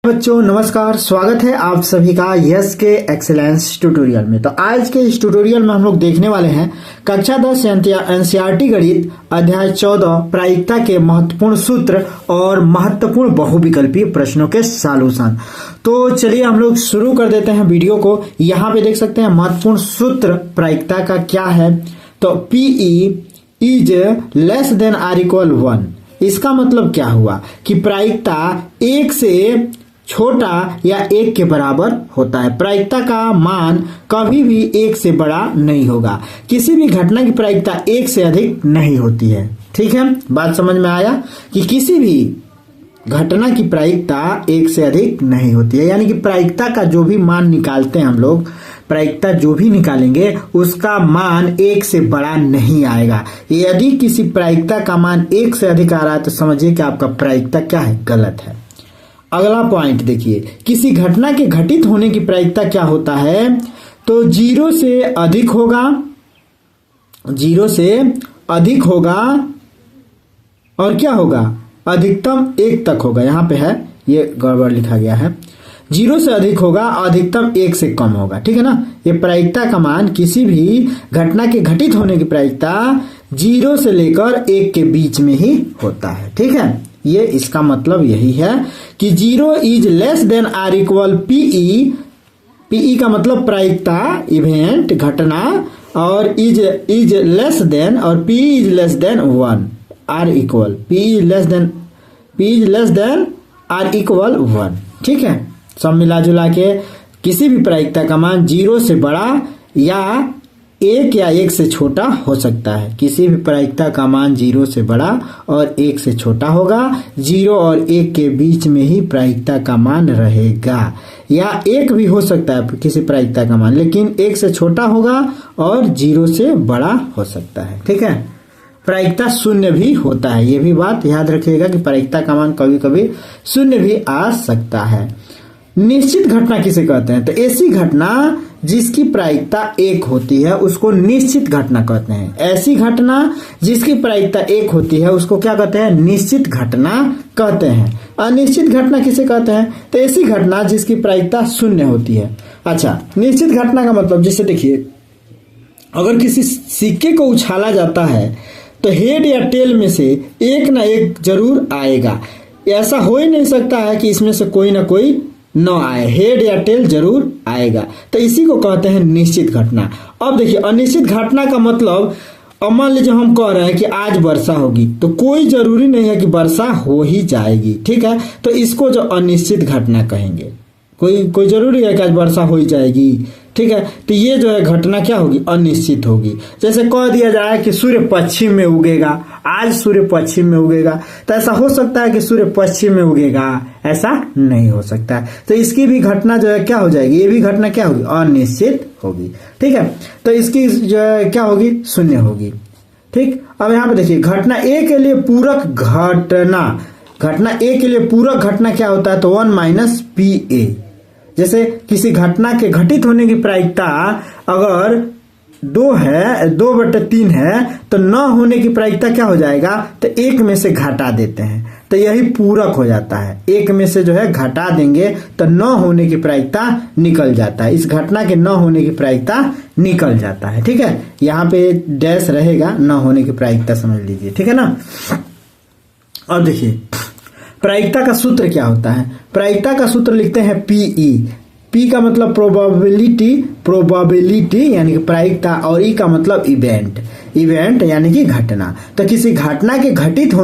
बच्चों नमस्कार, स्वागत है आप सभी का यस के एक्सेलेंस ट्यूटोरियल में। तो आज के इस ट्यूटोरियल में हम लोग देखने वाले हैं कक्षा 10 एनसीईआरटी गणित अध्याय 14 प्रायिकता के महत्वपूर्ण सूत्र और महत्वपूर्ण बहुविकल्पीय प्रश्नों के सॉल्यूशन। तो चलिए हम लोग शुरू कर देते हैं वीडियो को। यहाँ पे देख सकते हैं महत्वपूर्ण सूत्र प्रायिकता का क्या है। तो PE is less than or equal 1। इसका मतलब क्या हुआ कि प्रायिकता 1 से छोटा या 1 के बराबर होता है। प्रायिकता का मान कभी भी 1 से बड़ा नहीं होगा। किसी भी घटना की प्रायिकता 1 से अधिक नहीं होती है। ठीक है, बात समझ में आया कि किसी भी घटना की प्रायिकता 1 से अधिक नहीं होती है। यानी कि प्रायिकता का जो भी मान निकालते हैं हम लोग, प्रायिकता जो भी निकालेंगे उसका मान 1 से बड़ा नहीं आएगा। यदि किसी प्रायिकता का मान 1 से अधिक आ रहा है तो समझिए कि आपका प्रायिकता क्या है, गलत है। अगला पॉइंट देखिए, किसी घटना के घटित होने की प्रायिकता क्या होता है। तो 0 से अधिक होगा, 0 से अधिक होगा और क्या होगा, अधिकतम 1 तक होगा। यहां पे है, ये गड़बड़ लिखा गया है। 0 से अधिक होगा, अधिकतम 1 से कम होगा। ठीक है ना। ये प्रायिकता का मान, किसी भी घटना के घटित होने की प्रायिकता 0 से लेकर 1 के बीच में ही होता है। ठीक है, ये इसका मतलब यही है कि 0 is less than or equal PE। PE का मतलब प्रायिकता, इवेंट, घटना, और इज लेस देन, और PE is less than 1 or equal PE is less than or equal 1। ठीक है, सब मिला जुला के किसी भी प्रायिकता का मान 0 से बड़ा या 1 से छोटा हो सकता है। किसी भी प्रायिकता का मान 0 से बड़ा और 1 से छोटा होगा। 0 और 1 के बीच में ही प्रायिकता का मान रहेगा, या 1 भी हो सकता है किसी प्रायिकता का मान, लेकिन 1 से छोटा होगा और 0 से बड़ा हो सकता है। ठीक है, प्रायिकता शून्य भी होता है। ये भी बात याद रखिएगा कि प्रायिकता का मान कभी कभी शून्य भी आ सकता है। निश्चित घटना किसे कहते हैं। तो ऐसी घटना जिसकी प्रायिकता 1 होती है उसको निश्चित घटना कहते हैं। ऐसी घटना जिसकी प्रायिकता 1 होती है उसको क्या कहते हैं, निश्चित घटना कहते हैं। अनिश्चित घटना किसे कहते हैं। तो ऐसी घटना जिसकी प्रायिकता 0 होती है। अच्छा, निश्चित घटना का मतलब, जैसे देखिए, अगर किसी सिक्के को उछाला जाता है तो हेड या टेल में से एक ना एक जरूर आएगा। ऐसा हो ही नहीं सकता है कि इसमें से कोई ना कोई न आए, हेड या टेल जरूर आएगा। तो इसी को कहते हैं निश्चित घटना। अब देखिए, अनिश्चित घटना का मतलब, अब मान लीजिए हम कह रहे हैं कि आज वर्षा होगी, तो कोई जरूरी नहीं है कि वर्षा हो ही जाएगी। ठीक है, तो इसको जो अनिश्चित घटना कहेंगे। कोई जरूरी है कि आज वर्षा हो ही जाएगी। ठीक है, तो ये जो है घटना क्या होगी, अनिश्चित होगी। जैसे कह दिया जाए कि सूर्य पश्चिम में उगेगा, आज सूर्य पश्चिम में उगेगा, तो ऐसा हो सकता है कि सूर्य पश्चिम में उगेगा, ऐसा नहीं हो सकता है। तो इसकी भी घटना जो है क्या हो जाएगी, ये भी घटना क्या होगी, अनिश्चित होगी। ठीक है, तो इसकी जो है क्या होगी, 0 होगी। ठीक, अब यहाँ पे देखिए, घटना A के लिए पूरक घटना, घटना A के लिए पूरक घटना क्या होता है, तो 1 - PA। जैसे किसी घटना के घटित होने की प्रायिकता अगर 2 है, 2/3 है, तो न होने की प्रायिकता क्या हो जाएगा, तो 1 में से घटा देते हैं, तो यही पूरक हो जाता है। 1 में से जो है घटा देंगे तो न होने की प्रायिकता निकल जाता है। इस घटना के न होने की प्रायिकता निकल जाता है। ठीक है, यहाँ पे डैश रहेगा, न होने की प्रायिकता समझ लीजिए। ठीक है ना। अब देखिए, प्रायिकता का सूत्र क्या होता है। प्रायिकता का सूत्र लिखते हैं PE। P का मतलब प्रोबेबिलिटी यानी कि प्रायिकता, और E का मतलब इवेंट यानी कि घटना। तो किसी घटना के घटित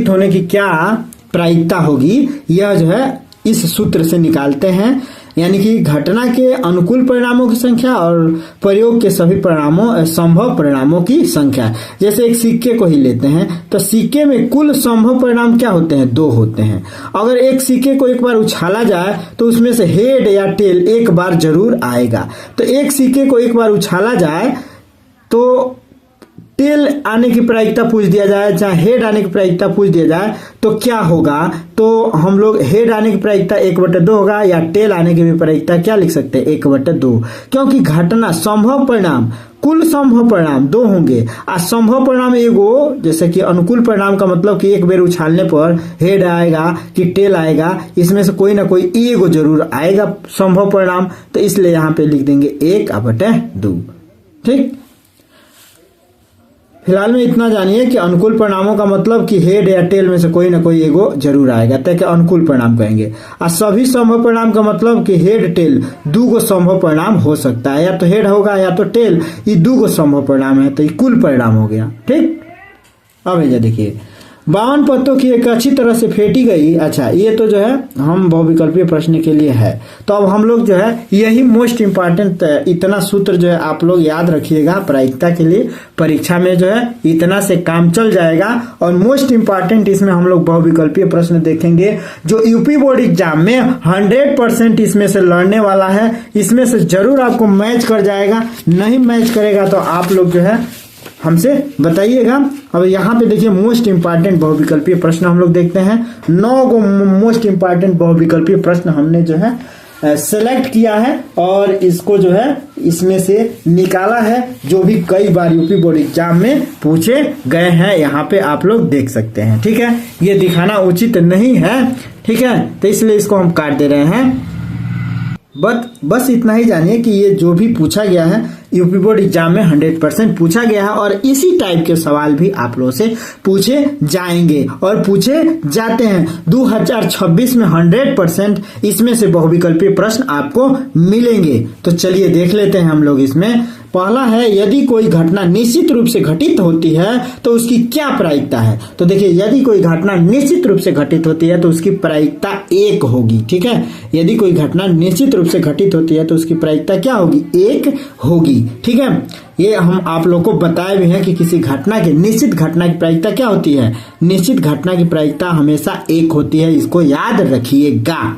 होने की क्या प्रायिकता होगी, यह जो है इस सूत्र से निकालते हैं। यानी कि घटना के अनुकूल परिणामों की संख्या और प्रयोग के सभी संभव परिणामों की संख्या। जैसे एक सिक्के को ही लेते हैं, तो सिक्के में कुल संभव परिणाम क्या होते हैं, 2 होते हैं। अगर एक सिक्के को एक बार उछाला जाए तो उसमें से हेड या टेल एक बार जरूर आएगा। तो एक सिक्के को एक बार उछाला जाए तो टेल आने की प्रायिकता पूछ दिया जाए, चाहे हेड आने की प्रायिकता पूछ दिया जाए, तो क्या होगा, तो हम लोग हेड आने की प्रायिकता 1/2 होगा, या टेल आने की भी प्रायिकता क्या लिख सकते हैं, 1/2। क्योंकि घटना संभव परिणाम कुल संभव परिणाम दो होंगे और संभव परिणाम एगो, जैसे कि अनुकूल परिणाम का मतलब कि एक बेर उछालने पर हेड आएगा कि टेल आएगा, इसमें से कोई ना कोई एगो जरूर आएगा संभव परिणाम, तो इसलिए यहाँ पे लिख देंगे 1/2। ठीक, फिलहाल में इतना जानिए कि अनुकूल परिणामों का मतलब कि हेड या टेल में से कोई ना कोई एगो जरूर आएगा, तो क्या अनुकूल परिणाम कहेंगे। और सभी संभव परिणाम का मतलब कि हेड टेल दूगो संभव परिणाम हो सकता है, या तो हेड होगा या तो टेल, ये दूगो संभव परिणाम है, तो ये कुल परिणाम हो गया। ठीक, अब ये देखिए 52 पत्तों की एक अच्छी तरह से फेंटी गई। अच्छा, ये तो जो है हम बहुविकल्पीय प्रश्न के लिए है, तो अब हम लोग जो है यही मोस्ट इंपॉर्टेंट इतना सूत्र जो है आप लोग याद रखिएगा प्रायिकता के लिए, परीक्षा में जो है इतना से काम चल जाएगा। और मोस्ट इंपॉर्टेंट इसमें हम लोग बहुविकल्पीय प्रश्न देखेंगे जो यूपी बोर्ड एग्जाम में 100% इसमें से लड़ने वाला है, इसमें से जरूर आपको मैच कर जाएगा, नहीं मैच करेगा तो आप लोग जो है हमसे बताइएगा। अब यहाँ पे देखिए मोस्ट इंपॉर्टेंट बहुविकल्पीय प्रश्न हम लोग देखते हैं। 9 गो मोस्ट इंपॉर्टेंट बहुविकल्पीय प्रश्न हमने जो है सेलेक्ट किया है और इसको जो है इसमें से निकाला है, जो भी कई बार यूपी बोर्ड एग्जाम में पूछे गए हैं, यहाँ पे आप लोग देख सकते हैं। ठीक है, ये दिखाना उचित नहीं है, ठीक है, तो इसलिए इसको हम काट दे रहे हैं। बस इतना ही जानिए कि ये जो भी पूछा गया है यूपी बोर्ड एग्जाम में 100% पूछा गया है, और इसी टाइप के सवाल भी आप लोगों से पूछे जाएंगे और पूछे जाते हैं। 2026 में 100% इसमें से बहुविकल्पीय प्रश्न आपको मिलेंगे। तो चलिए देख लेते हैं हम लोग इसमें। पहला है, यदि कोई घटना निश्चित रूप से घटित होती है तो उसकी क्या प्रायिकता है। तो देखिए, यदि कोई घटना निश्चित रूप से घटित होती है तो उसकी प्रायिकता 1 होगी। ठीक है, यदि कोई घटना निश्चित रूप से घटित होती है तो उसकी प्रायिकता क्या होगी, 1 होगी। ठीक है, ये हम आप लोग को बताए भी हैं कि किसी घटना के निश्चित घटना की प्रायिकता क्या होती है, निश्चित घटना की प्रायिकता हमेशा 1 होती है, इसको याद रखिएगा।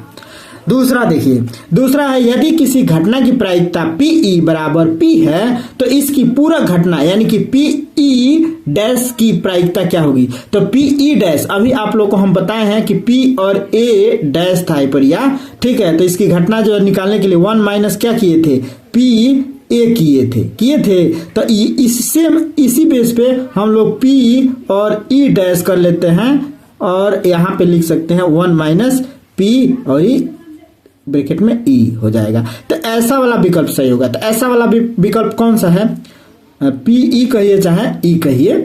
दूसरा देखिए, दूसरा है, यदि किसी घटना की प्रायिकता PE बराबर P है तो इसकी पूरा घटना यानी कि PE डैश की प्रायिकता क्या होगी। तो PE डैश अभी आप लोग को हम बताए हैं कि P और A डैश था पर या, ठीक है, तो इसकी घटना जो निकालने के लिए 1 माइनस क्या किए थे, P A किए थे। तो इससे इसी बेस पे हम लोग P और E डैश कर लेते हैं और यहाँ पे लिख सकते हैं 1 माइनस P और E ब्रैकेट में E हो जाएगा। तो ऐसा वाला विकल्प सही होगा। तो ऐसा वाला विकल्प कौन सा है, PE कहिए चाहे E कहिए,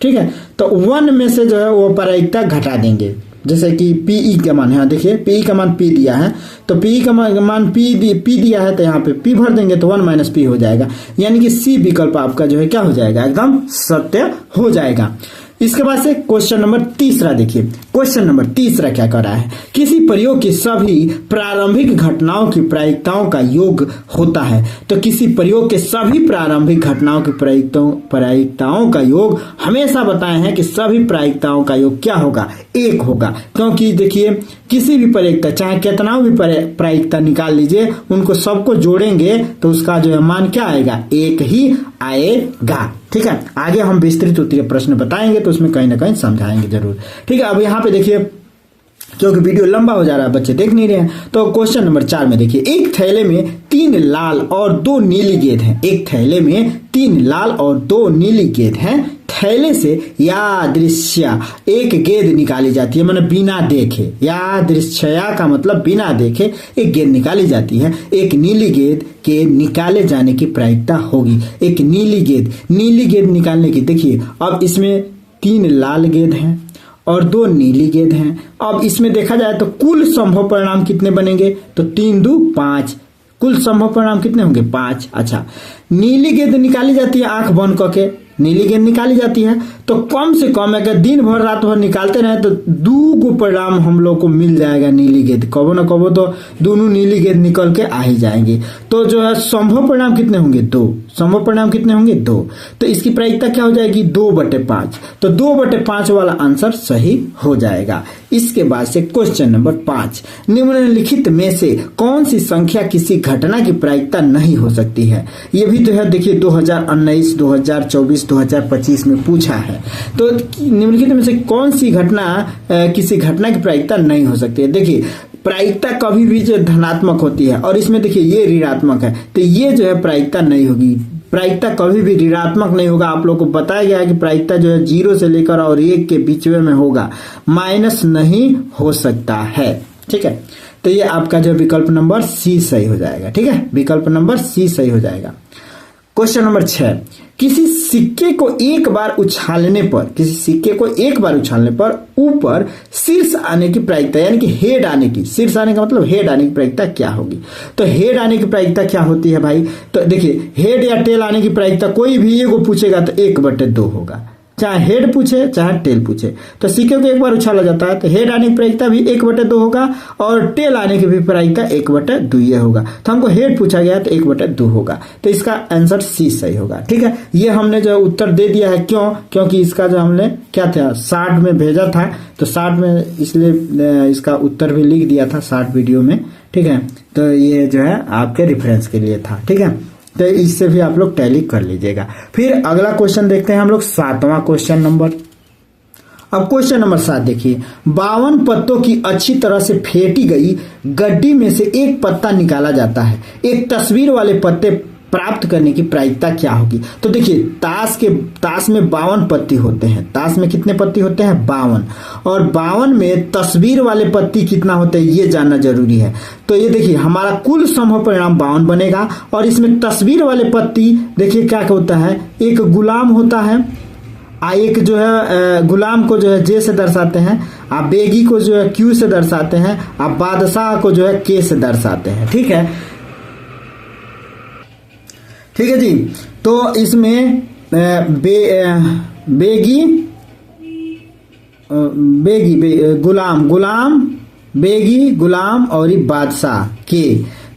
ठीक है। तो 1 में से जो है वो प्रायिकता घटा देंगे, जैसे कि PE का मान है, देखिए PE का मान P दिया है, तो PE का मान P दिया है, तो यहाँ पे P भर देंगे तो 1 माइनस P हो जाएगा, यानी कि C विकल्प आपका जो है क्या हो जाएगा, एकदम सत्य हो जाएगा। इसके बाद से क्वेश्चन नंबर 3 देखिए, क्वेश्चन नंबर 3 क्या कर रहा है, किसी प्रयोग की सभी प्रारंभिक घटनाओं की प्रायिकताओं का योग होता है। तो किसी प्रयोग के सभी प्रारंभिक घटनाओं की प्रायिकताओं का योग हमेशा बताए हैं कि सभी प्रायिकताओं का योग क्या होगा, 1 होगा। क्योंकि देखिए किसी भी प्रायिकता चाहे कितना भी प्रायिकता निकाल लीजिए, उनको सबको जोड़ेंगे तो उसका जो है मान क्या आएगा, 1 ही आएगा। ठीक है, आगे हम विस्तृत उत्तरीय प्रश्न बताएंगे तो उसमें कहीं ना कहीं समझाएंगे जरूर। ठीक है, अब यहाँ पे देखिए क्योंकि वीडियो लंबा हो जा रहा है, बच्चे देख नहीं रहे हैं, तो क्वेश्चन नंबर 4 में देखिए, एक थैले में 3 लाल और 2 नीली गेंद हैं। एक थैले में 3 लाल और 2 नीली गेंद हैं। थैले से यादृच्छया एक गेंद निकाली जाती है, मतलब बिना देखे, यादृच्छया का मतलब बिना देखे एक गेंद निकाली जाती है। एक नीली गेंद के निकाले जाने की प्रायिकता होगी। एक नीली गेंद निकालने की, देखिए अब इसमें 3 लाल गेंद हैं और 2 नीली गेंद हैं। अब इसमें देखा जाए तो कुल संभव परिणाम कितने बनेंगे, तो 3 2 5, कुल संभव परिणाम कितने होंगे, 5। अच्छा, नीली गेंद निकाली जाती है आंख बंद करके, नीली गेंद निकाली जाती है, तो कम से कम अगर दिन भर रात भर निकालते रहे तो 2 परिणाम हम लोग को मिल जाएगा नीली गेंद, कबो ना कबो तो दोनों नीली गेंद निकल के आ ही जाएंगे। तो जो है संभव परिणाम कितने होंगे, 2। संभव परिणाम कितने होंगे, 2। तो इसकी प्रायिकता क्या हो जाएगी, 2/5। तो 2/5 वाला आंसर सही हो जाएगा। इसके बाद से क्वेश्चन नंबर 5, निम्नलिखित में से कौन सी संख्या किसी घटना की प्रायिकता नहीं हो सकती है। ये भी तो है, देखिए 2019, 2024, 2025 में पूछा है। तो निम्नलिखित में से कौन सी घटना किसी घटना की प्रायिकता नहीं हो सकती है। देखिए प्रायिकता कभी भी जो धनात्मक होती है और इसमें देखिए ये ऋणात्मक है, तो ये जो है प्रायिकता नहीं होगी। प्रायिकता कभी भी ऋणात्मक नहीं होगा। आप लोग को बताया गया है कि प्रायिकता जो है 0 से लेकर और 1 के बीच में होगा, माइनस नहीं हो सकता है। ठीक है, तो ये आपका जो विकल्प नंबर सी सही हो जाएगा। ठीक है, विकल्प नंबर सी सही हो जाएगा। क्वेश्चन नंबर 6, किसी सिक्के को एक बार उछालने पर ऊपर शीर्ष आने की प्रायिकता, यानी कि हेड आने की, शीर्ष आने का मतलब हेड आने की प्रायिकता क्या होगी? तो हेड आने की प्रायिकता क्या होती है भाई? तो देखिए, हेड या टेल आने की प्रायिकता कोई भी एगो पूछेगा तो 1/2 होगा, चाहे हेड पूछे चाहे टेल पूछे। तो सिक्के को एक बार उछाला जाता है तो हेड आने की प्रायिकता भी 1/2 होगा और टेल आने की भी प्रायिकता 1/2 होगा। तो हमको हेड पूछा गया तो 1/2 होगा, तो इसका आंसर सी सही होगा। ठीक है, ये हमने जो उत्तर दे दिया है, क्योंकि इसका जो हमने क्या था शार्ट में भेजा था, तो शार्ट में इसलिए इसका उत्तर भी लिख दिया था शार्ट वीडियो में। ठीक है, तो ये जो है आपके रेफरेंस के लिए था। ठीक है, तो इससे भी आप लोग टैली कर लीजिएगा। फिर अगला क्वेश्चन देखते हैं हम लोग, 7वां क्वेश्चन नंबर। अब क्वेश्चन नंबर 7 देखिए, 52 पत्तों की अच्छी तरह से फेंटी गई गड्डी में से एक पत्ता निकाला जाता है, एक तस्वीर वाले पत्ते प्राप्त करने की प्रायिकता क्या होगी? तो देखिए, ताश में 52 पत्ती होते हैं। ताश में कितने पत्ती होते हैं? 52। और 52 में तस्वीर वाले पत्ती कितना होते हैं ये जानना जरूरी है। तो ये देखिए, हमारा कुल संभव परिणाम 52 बनेगा और इसमें तस्वीर वाले पत्ती देखिए क्या होता है, एक गुलाम होता है, एक जो है गुलाम को जो है जे से दर्शाते हैं, आप बेगी को जो है क्यू से दर्शाते हैं, आप बादशाह को जो है के से दर्शाते हैं। ठीक है, ठीक है जी। तो इसमें गुलाम बेगी गुलाम और बादशाह के,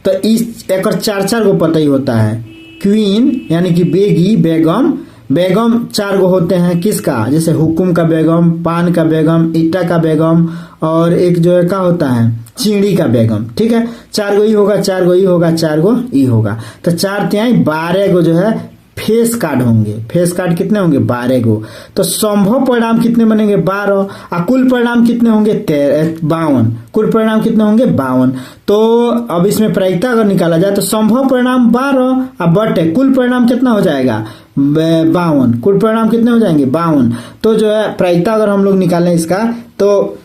तो इस एक 4 को पता ही होता है। क्वीन यानी कि बेगी बेगम 4 गो होते हैं किसका, जैसे हुकुम का बेगम, पान का बेगम, ईटा का बेगम और एक जो है क्या होता है चीड़ी का बेगम। ठीक है, 4 गो ई होगा, 4 गो ई होगा, 4 गो ई होगा, तो 4 तिहाई 12 गो जो है फेस कार्ड होंगे। फेस कार्ड कितने होंगे? 12 गो। तो संभव परिणाम कितने बनेंगे? 12। और कुल परिणाम कितने होंगे? 52। कुल परिणाम कितने होंगे? 52। तो अब इसमें प्रायिकता अगर निकाला जाए तो संभव परिणाम 12 और बटे कुल परिणाम कितना हो जाएगा? 52। कुल परिणाम कितने हो जाएंगे? 52। तो जो है प्रायिकता अगर हम लोग निकालें इसका तो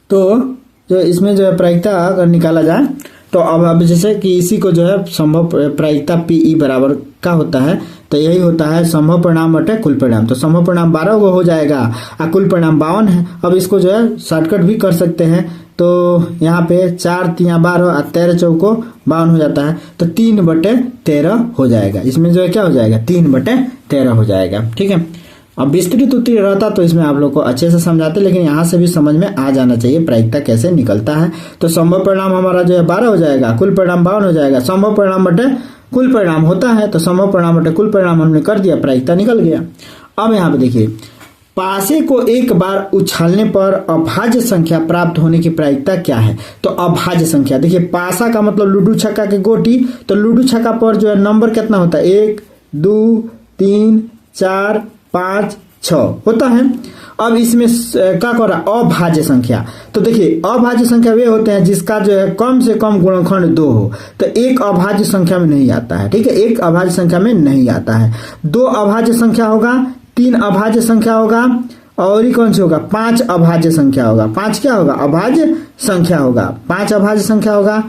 जो इसमें जो है प्रायिकता अगर निकाला जाए तो अब जैसे कि इसी को जो है संभव प्रायिकता पीई बराबर का होता है, तो यही होता है संभव परिणाम बटे कुल परिणाम। तो संभव परिणाम 12 को हो जाएगा और कुल परिणाम 52 है। अब इसको जो है शॉर्टकट भी कर सकते हैं, तो यहाँ पे 4 तिया 12 और 13 चौको 52 हो जाता है, तो 3/13 हो जाएगा। इसमें जो है क्या हो जाएगा? 3/13 हो जाएगा। ठीक है, अब विस्तृत उत्तर रहता तो इसमें आप लोग को अच्छे से समझाते, लेकिन यहाँ से भी समझ में आ जाना चाहिए प्रायिकता कैसे निकलता है। तो संभव परिणाम हमारा जो है 12 हो जाएगा, कुल परिणाम 52 हो जाएगा। संभव परिणाम बटे कुल परिणाम होता है, तो संभव परिणाम बटे कुल परिणाम हमने कर दिया, प्रायिकता निकल गया। अब यहाँ पे देखिए, पासे को एक बार उछालने पर अभाज्य संख्या प्राप्त होने की प्रायिकता क्या है? तो अभाज्य संख्या देखिए, पासा का मतलब लूडो छक्का के गोटी, तो लूडो छक्का पर जो है नंबर कितना होता है? 1 2 3 4 5 6 होता है। अब इसमें क्या कर रहा है? अभाज्य संख्या। तो देखिए, अभाज्य संख्या वे होते हैं जिसका जो है कम से कम गुणनखंड 2 हो, तो एक अभाज्य संख्या में नहीं आता है। ठीक है, एक अभाज्य संख्या में नहीं आता है। 2 अभाज्य संख्या होगा, 3 अभाज्य संख्या होगा और ये कौन सी होगा? 5 अभाज्य संख्या होगा। 5 क्या होगा? अभाज्य संख्या होगा। 5 अभाज्य संख्या होगा।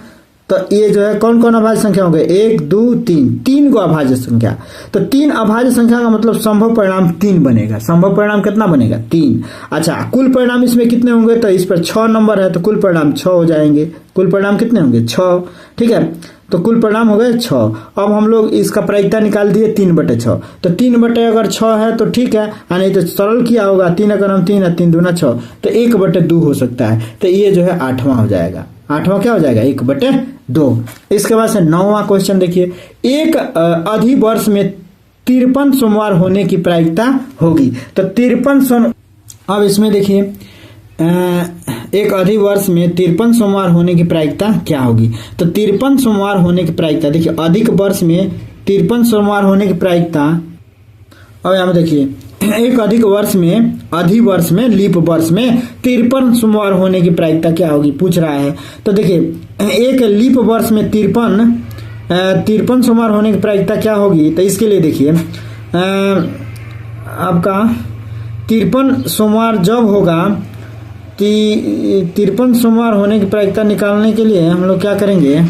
तो ये जो है कौन कौन अभाज्य संख्या होंगे? 1 2 3, 3 को अभाज्य संख्या। तो 3 अभाज्य संख्या का मतलब संभव परिणाम 3 बनेगा। संभव परिणाम कितना बनेगा? 3। अच्छा, कुल परिणाम इसमें कितने होंगे? तो इस पर 6 नंबर है, तो कुल परिणाम 6 हो जाएंगे। कुल परिणाम कितने होंगे? 6। ठीक है, तो कुल परिणाम हो गए 6। अब हम लोग इसका प्रायिकता निकाल दिए 3/6। तो 3 अगर 6 है तो ठीक है, नहीं तो सरल किया होगा, 3 अगर हम 3 है 3 दूना 6, तो 1/2 हो सकता है। तो ये जो है 8वां हो जाएगा। 8वां क्या हो जाएगा? 1/2। इसके बाद से 9वां क्वेश्चन देखिए, एक अधिवर्ष में 53 सोमवार होने की प्रायिकता होगी। तो 53 अब इसमें देखिए, एक अधिवर्ष में 53 सोमवार होने की प्रायिकता क्या होगी? तो 53 सोमवार होने की प्रायिकता देखिए, अधिक वर्ष में 53 सोमवार होने की प्रायिकता। अब यहाँ देखिए, एक अधिवर्ष में लीप वर्ष में 53 सोमवार होने की प्रायिकता क्या होगी पूछ रहा है। तो देखिए, एक लीप वर्ष में 53 53 सोमवार होने की प्रायिकता क्या होगी? तो इसके लिए देखिए आपका 53 सोमवार जब होगा, 53 सोमवार होने की प्रायिकता निकालने के लिए हम लोग क्या करेंगे?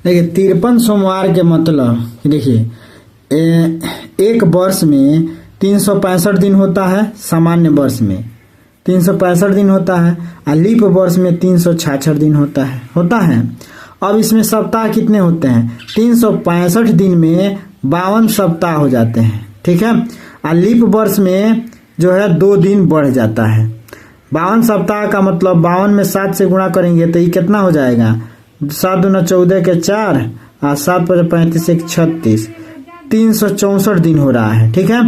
देखिए 53 सोमवार के मतलब देखिए एक वर्ष में 365 दिन होता है, सामान्य वर्ष में 365 दिन होता है, और लीप वर्ष में 366 दिन होता है। अब इसमें सप्ताह कितने होते हैं? 365 दिन में 52 सप्ताह हो जाते हैं, ठीक है। और लीप वर्ष में जो है 2 दिन बढ़ जाता है। 52 सप्ताह का मतलब 52 में 7 से गुणा करेंगे तो ये कितना हो जाएगा? 7 दूना 14 के 4 और 7 पर 35 एक 36, 364 दिन हो रहा है, ठीक है।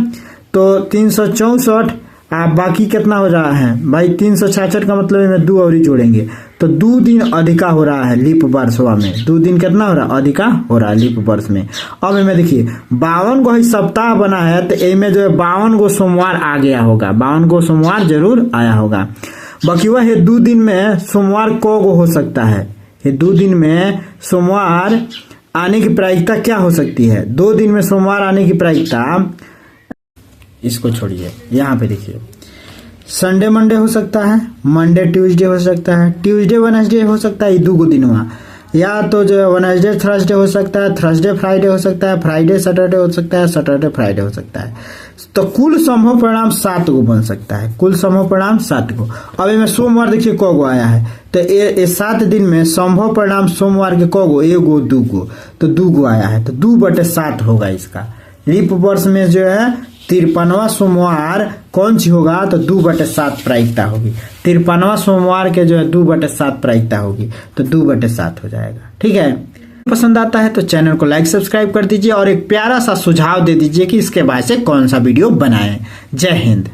तो 364 आप बाकी कितना हो रहा है भाई? 366 का मतलब में 2 और ही जोड़ेंगे तो 2 दिन अधिका हो रहा है लीप वर्षवा में। 2 दिन कितना हो रहा है? अधिका हो रहा है लीप वर्ष में। अब इनमें देखिए 52 गो सप्ताह बना है तो इनमें जो है 52 गो सोमवार आ गया होगा, 52 गो सोमवार जरूर आया होगा। बाकी वह 2 दिन में सोमवार को गो हो सकता है? ये 2 दिन में सोमवार आने की प्रायिकता क्या हो सकती है? 2 दिन में सोमवार आने की प्रायिकता, इसको छोड़िए, यहाँ पे देखिए संडे मंडे हो सकता है, मंडे ट्यूसडे हो सकता है, ट्यूसडे वेडनेसडे हो सकता है, ये 2 दिन हुआ। या तो जो है वेडनेसडे थर्सडे हो सकता है, थर्सडे फ्राइडे हो सकता है, फ्राइडे सैटरडे हो सकता है, सैटरडे फ्राइडे हो सकता है। तो कुल संभव परिणाम 7 गो बन सकता है, कुल संभव परिणाम 7 गो। अब इसमें सोमवार देखिए को गो आया है तो ये 7 दिन में संभव परिणाम सोमवार के को गो? 1 गो 2 गो, तो 2 गो आया है तो 2/7 होगा इसका। लीप वर्ष में जो है 53वां सोमवार कौन सी होगा? तो 2/7 प्रायिकता होगी। 53वां सोमवार के जो है 2/7 प्रायिकता होगी तो 2/7 हो जाएगा, ठीक है। पसंद आता है तो चैनल को लाइक सब्सक्राइब कर दीजिए और एक प्यारा सा सुझाव दे दीजिए कि इसके बाद से कौन सा वीडियो बनाएं। जय हिंद।